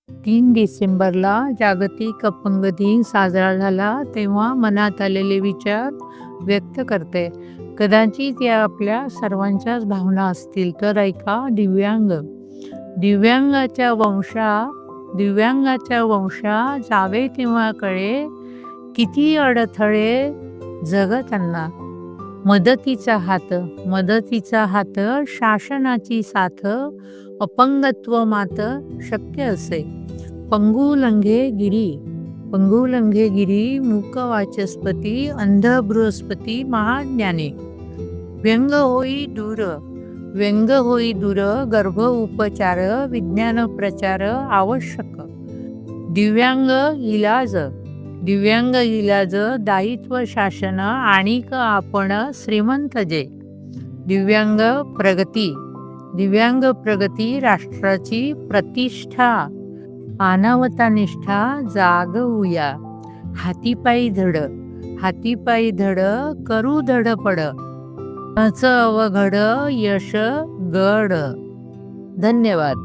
3 डिसेंबरला जागतिक अपंग दिन साजरा झाला तेव्हा मनात आलेले विचार व्यक्त करते. कदाचित या आपल्या सर्वांच्याच भावना असतील तर ऐका. दिव्यांगाच्या वंशा जावे तेव्हा कळे, किती अडथळे जग त्यांना. मदतीचा हात शासनाची साथ, अपंगत्व मात शक्य असे. पंगु लंघे गिरी, मूक वाचस्पती, अंध बृहस्पती महाज्ञाने. व्यंग होई दूर, गर्भ उपचार, विज्ञान प्रचार आवश्यक. दिव्यांग इलाज, दायित्व शासन, आणिक आपण श्रीमंत जे. दिव्यांग प्रगती, राष्ट्राची प्रतिष्ठा, मानवता निष्ठा जागवूया. हातीपायी धड, करू धडपड, अवघड यश गड. धन्यवाद.